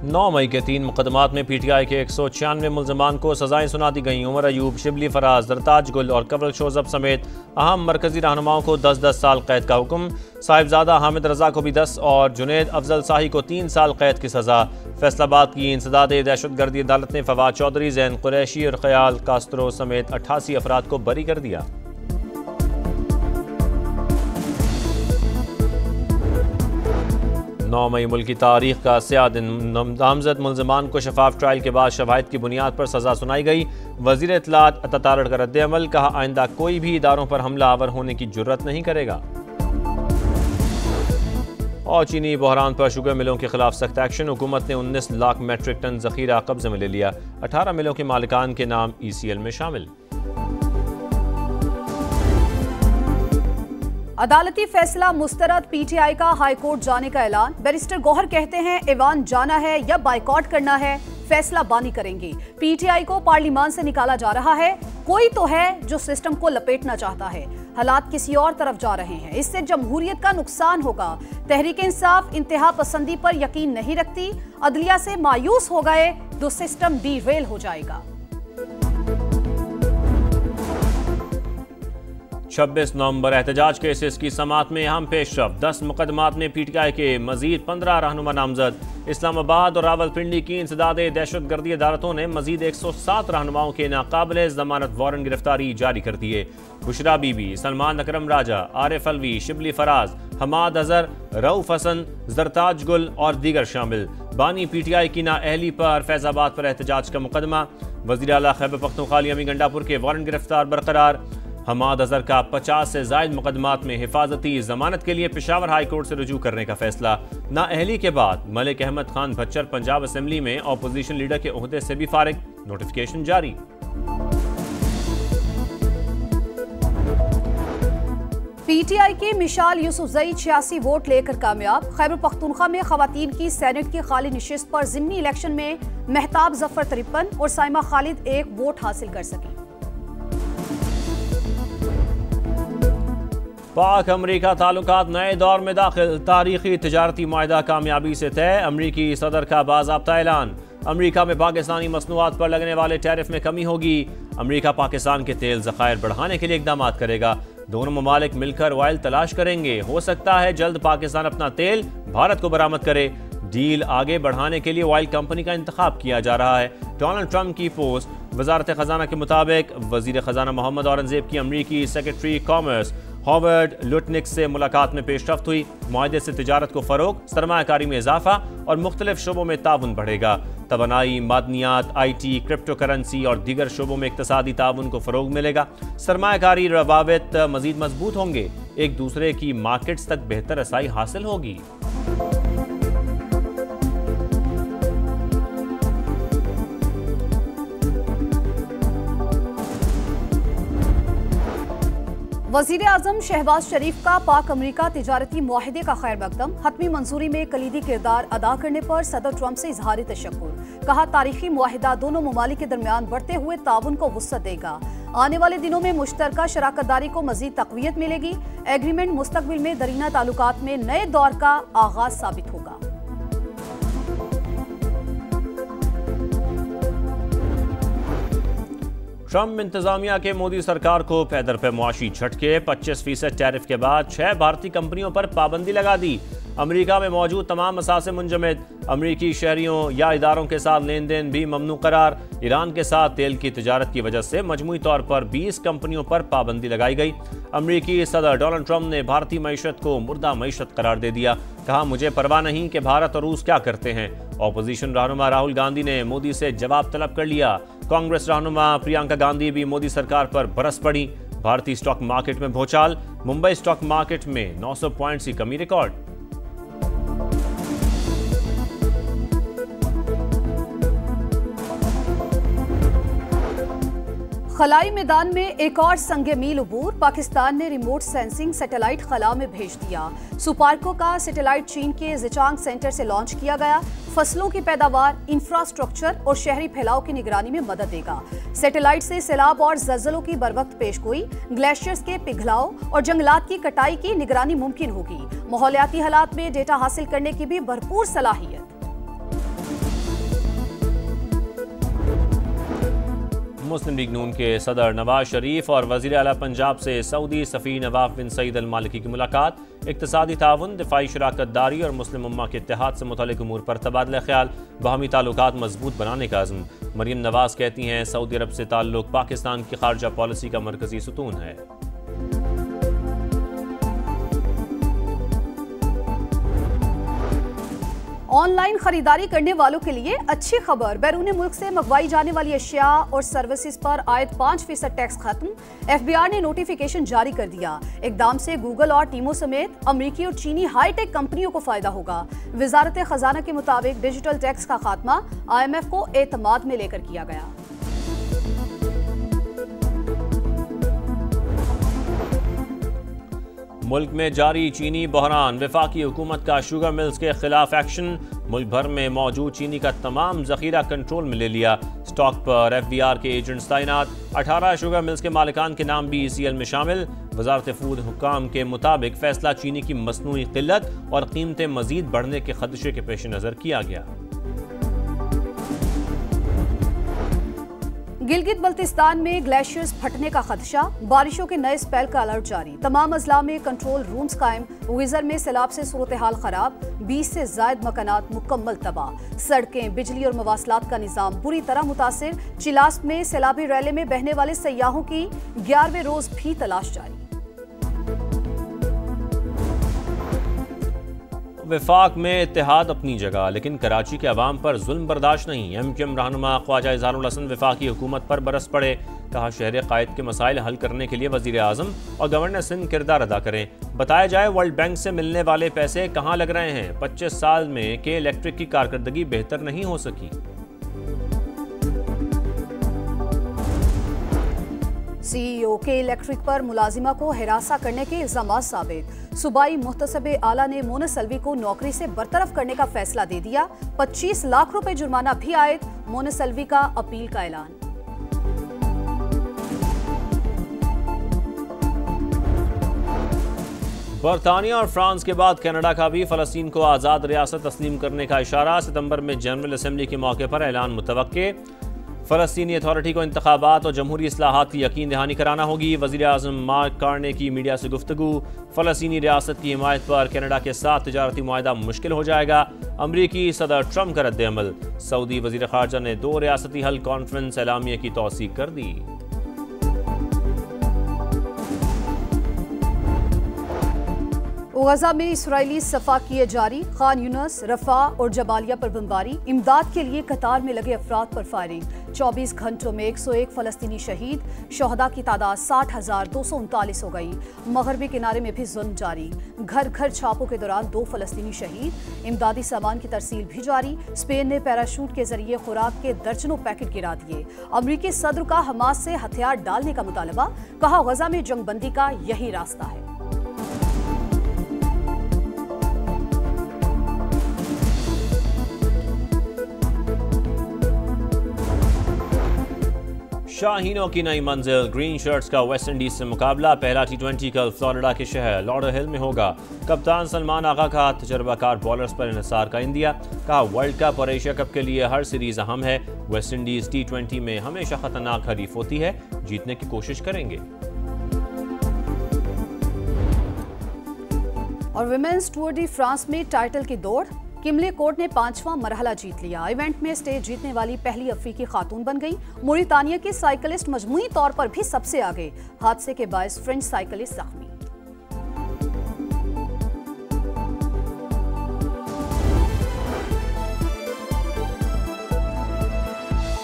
9 मई के 3 मुकदमात में PTI के 196 मुलजमान को सजाएं सुना दी गई। उमर अयूब, शिबली फराज, जरताज गुल और कवल शोजब समेत अहम मरकजी रहनुमाओं को 10-10 साल कैद का हुक्म। साहिबजादा हामिद रजा को भी 10 और जुनेद अफजल शाही को 3 साल कैद की सजा। फैसलाबाद की इंसदाद दहशतगर्दी अदालत ने फवाद चौधरी, जैन कुरैशी और ख्याल कास्त्रो समेत 88 अफराद को बरी कर दिया। 9 मई मुल्क की तारीख का स्याह दिन। नामजद मुलजमान को शफाफ ट्रायल के बाद शवाहिद की बुनियाद पर सजा सुनाई गई। वजीर इत्तलात अता तारड़ का रद्द-ए-अमल, कहा आइंदा कोई भी इदारों पर हमला आवर होने की जुर्रत नहीं करेगा। और चीनी बहरान पर शुगर मिलों के खिलाफ सख्त एक्शन। हुकूमत ने 19 लाख मेट्रिक टन जखीरा कब्जे में ले लिया। 18 मिलों के मालिकान के नाम ECL में शामिल। अदालती फैसला मुस्तरद, PTI का हाईकोर्ट जाने का ऐलान। बैरिस्टर गौहर कहते हैं ऐवान जाना है या बाइकॉट करना है, फैसला बानी करेंगे। PTI को पार्लियामान से निकाला जा रहा है। कोई तो है जो सिस्टम को लपेटना चाहता है। हालात किसी और तरफ जा रहे हैं, इससे जमहूरियत का नुकसान होगा। तहरीक इंसाफ इंतहा पसंदी पर यकीन नहीं रखती। अदलिया से मायूस हो गए तो सिस्टम डीरेल हो जाएगा। 26 नवंबर एहतजाज केसेस की समाअत में अहम पेशरफ। 10 मुकदमात में PTI के मजीद 15 रहनुमा नामजद। इस्लामाबाद और रावलपिंडी की इंसदाद दहशतगर्दी अदालतों ने मजीद 107 रहनुमाओं के नाकाबिल जमानत वारंट गिरफ्तारी जारी कर दिए। बुशरा बीबी, सलमान अकरम राजा, आरिफ अलवी, शिबली फराज, हमाद अजहर, रऊफ हसन, जरताज गुल और दीगर शामिल। बानी PTI की नाअहली पर फैजाबाद पर एहतजाज का मुकदमा। वज़ीर आला खैबर पख्तूनख्वा अमी गंडापुर के वारंट गिरफ्तार बरकरार। हमाद अजहर का 50 से ज़ायद मुकदमात में हिफाजती जमानत के लिए पेशावर हाई कोर्ट से रुजू करने का फैसला। नाअहली के बाद मलिक अहमद खान भच्चर पंजाब असेंबली में ऑपोजिशन लीडर के ओहदे से भी फारिग, नोटिफिकेशन जारी। PTI के मिशाल यूसुफजई 86 वोट लेकर कामयाब। खैबर पख्तूनख्वा में खवातीन की सेनेट की खाली निशिस्त पर ज़िमनी इलेक्शन में महताब जफर 53 और साइमा खालिद 1 वोट हासिल कर सकी। पाक अमरीका ताल्लुकात नए दौर में दाखिल। तारीखी तिजारती मुआहदा कामयाबी से तय। अमरीकी सदर का बाज़ाब्ता ऐलान। अमरीका में पाकिस्तानी मसनूआत पर लगने वाले टैरिफ में कमी होगी। अमरीका पाकिस्तान के तेल ज़खायर बढ़ाने के लिए इक़दाम करेगा। दोनों ममालिक मिलकर ऑयल तलाश करेंगे। हो सकता है जल्द पाकिस्तान अपना तेल भारत को बरामद करे। डील आगे बढ़ाने के लिए ऑयल कंपनी का इंतखाब किया जा रहा है। डोनाल्ड ट्रंप की पोस्ट। वजारत खजाना के मुताबिक वजीर खजाना मोहम्मद औरंगजेब की अमरीकी सेक्रेटरी कॉमर्स हॉवर्ड लुटनिक से मुलाकात में पेशरफ्त हुई। मुआहदे से तिजारत को फ़रोग, सरमायाकारी में इजाफा और मुख्तलिफ शोबों में ताउन बढ़ेगा। तवानाई, मादनियात, IT, क्रिप्टो करेंसी और दीगर शोबों में इक्तसादी ताउन को फ़रोग मिलेगा। सरमायाकारी रवाबित मज़ीद मजबूत होंगे। एक दूसरे की मार्केट्स तक बेहतर रसाई हासिल होगी। वज़ीर आज़म शहबाज शरीफ का पाक अमरीका तिजारती मुआहदे का खैर मकदम। हतमी मंजूरी में कलीदी किरदार अदा करने पर सदर ट्रंप से इजहार तशक्कुर। कहा तारीखी मुआहदा दोनों ममालिक के दरमियान बढ़ते हुए ताउन को वुसअत देगा। आने वाले दिनों में मुश्तरका शराकतदारी को मजीद तक़वियत मिलेगी। एग्रीमेंट मुस्तकबिल में दरीना ताल्लुकात में नए दौर का आगाज साबित होगा। ट्रंप इंतजामिया के मोदी सरकार को पैदर पे मुआशी झटके। 25% टैरिफ के बाद 6 भारतीय कंपनियों पर पाबंदी लगा दी। अमेरिका में मौजूद तमाम असासे मुंजमद। अमरीकी शहरियों या इदारों के साथ लेन देन भी ममनू करार। ईरान के साथ तेल की तिजारत की वजह से मजमूई तौर पर 20 कंपनियों पर पाबंदी लगाई गई। अमरीकी सदर डोनाल्ड ट्रंप ने भारतीय मईशत को मुर्दा मईशत करार दे दिया। कहा मुझे परवाह नहीं कि भारत और रूस क्या करते हैं। ऑपोजिशन रहनुमा राहुल गांधी ने मोदी से जवाब तलब कर लिया। कांग्रेस रहनुमा प्रियंका गांधी भी मोदी सरकार पर बरस पड़ी। भारतीय स्टॉक मार्केट में भूचाल। मुंबई स्टॉक मार्केट में 900 पॉइंट्स की कमी रिकॉर्ड। खलाई मैदान में एक और संगे मील अबूर। पाकिस्तान ने रिमोट सेंसिंग सैटेलाइट खला में भेज दिया। सुपार्को का सैटेलाइट चीन के जिचांग सेंटर से लॉन्च किया गया। फसलों की पैदावार, इंफ्रास्ट्रक्चर और शहरी फैलाव की निगरानी में मदद देगा। सैटेलाइट से सैलाब और ज़लज़लों की बरवक्त पेशगोई, ग्लेशियर्स के पिघलाव और जंगलात की कटाई की निगरानी मुमकिन होगी। माहौलियाती हालात में डेटा हासिल करने की भी भरपूर सलाहियत। मुस्लिम लीग नून के सदर नवाज शरीफ और वज़ीर आला पंजाब से सऊदी सफ़ीर नवाफ बिन सईद अल मालिकी की मुलाकात। इक़्तिसादी ताउन, दिफाई शराकत दारी और मुस्लिम उम्मा के इत्तेहाद से मुतल्लिक़ उमूर पर तबादला ख्याल, बाहमी ताल्लुकात मजबूत बनाने का अज़्म। मरियम नवाज कहती हैं सऊदी अरब से ताल्लुक़ पाकिस्तान की खारजा पॉलिसी का मरकज़ी सुतून है। ऑनलाइन खरीदारी करने वालों के लिए अच्छी खबर, बैरून मुल्क से मंगवाई जाने वाली अशिया और सर्विसेज पर आयद 5% टैक्स खत्म। FBI ने नोटिफिकेशन जारी कर दिया। इकदाम से गूगल और टीमों समेत अमरीकी और चीनी हाईटेक कंपनियों को फायदा होगा। वजारत खजाना के मुताबिक डिजिटल टैक्स का खात्मा IMF को एतमाद में लेकर किया गया। मुल्क में जारी चीनी बहरान, वफाकी हुकूमत का शुगर मिल्स के खिलाफ एक्शन। मुल्क भर में मौजूद चीनी का तमाम जखीरा कंट्रोल में ले लिया। स्टॉक पर FBR के एजेंट्स तैनात। 18 शुगर मिल्स के मालिकान के नाम भी ECL में शामिल। वजारत फूड हुकाम के मुताबिक फैसला चीनी की मसनूई किल्लत और कीमतें मजीद बढ़ने के खदशे के पेश नज़र किया गया। गिलगित बल्तिस्तान में ग्लेशियर्स फटने का खदशा, बारिशों के नए स्पेल का अलर्ट जारी। तमाम अजला में कंट्रोल रूम्स कायम। विजर में सैलाब से सूरत हाल खराब, 20 से जायद मकानात मुकम्मल तबाह। सड़कें, बिजली और मवासलात का निज़ाम बुरी तरह मुतासिर। चिलास में सैलाबी रैले में बहने वाले सयाहों की 11वें रोज भी तलाश जारी। वफाक में इत्तेहाद अपनी जगह, लेकिन कराची के अवाम पर जुल्म बर्दाश्त नहीं। MQM रहनुमा ख्वाजा इज़हारुल हसन वफाकी हुकूमत पर बरस पड़े। कहा शहर कायद के मसाइल हल करने के लिए वज़ीर आज़म और गवर्नर सिंध किरदार अदा करें। बताया जाए वर्ल्ड बैंक से मिलने वाले पैसे कहाँ लग रहे हैं। 25 साल में के इलेक्ट्रिक की कारकर्दगी बेहतर नहीं हो सकी। CEO के इलेक्ट्रिक पर मुलाजिमा को हिरासा करने के इल्जाम साबित। सूबाई मुहतसब आला ने मोनस अलवी को नौकरी से बरतरफ करने का फैसला दे दिया। 25 लाख रुपए जुर्माना भी आयद। मोनस अलवी का अपील का ऐलान। बरतानिया और फ्रांस के बाद कनाडा का भी फ़लस्तीन को आज़ाद रियासत तस्लीम करने का इशारा। सितंबर में जनरल असम्बली के मौके पर ऐलान मुतवक्के। फ़लस्तीनी अथॉरिटी को इंतखाबात और जमहूरी इस्लाहात की यकीन दहानी कराना होगी। वज़ीर आज़म मार्क कार्ने की मीडिया से गुफ्तगू। फ़लस्तीनी रियासत की हिमायत पर कनाडा के साथ तिजारती मुआहदा मुश्किल हो जाएगा। अमरीकी सदर ट्रंप का रद्द अमल। सऊदी वज़ीर ख़ारजा ने 2 रियासती हल कॉन्फ्रेंस एलामिया की तौसीक कर दी। गजा में इसराइली सफा किए जारी। खान यूनस, रफा और जबालिया पर बमबारी। इमदाद के लिए कतार में लगे अफराद पर फायरिंग। 24 घंटों में 101 फ़लस्तीनी शहीद। शहदा की तादाद 60,239 हो गई। मगरबी किनारे में भी जुल्म जारी। घर घर छापों के दौरान 2 फ़लस्तीनी शहीद। इमदादी सामान की तरसील भी जारी। स्पेन ने पैराशूट के जरिए खुराक के दर्जनों पैकेट गिरा दिए। अमरीकी सदर का हमास से हथियार डालने का मुतालबा। कहा गजा में जंगबंदी का यही रास्ता है। शाहीनों की नई मंजिल, ग्रीन शर्ट्स का वेस्ट इंडीज से मुकाबला। पहला T20 कल फ्लोरिडा के शहर लॉडरहिल में होगा। कप्तान सलमान आगा का तजर्बाकार बॉलर्स पर इन्हिसार का इंडिया। कहा वर्ल्ड कप और एशिया कप के लिए हर सीरीज अहम है। वेस्ट इंडीज T20 में हमेशा खतरनाक हरीफ होती है, जीतने की कोशिश करेंगे। और विमेंस टूर डी फ्रांस में टाइटल की दौड़। किमले कोर्ट ने 5वां मरहला जीत लिया। इवेंट में स्टेज जीतने वाली पहली अफ्रीकी खातून बन गई। मोरितानिया की साइकिलिस्ट मजमूई तौर पर भी सबसे आगे। हादसे के बायस फ्रेंच साइकिलिस्ट जख्मी।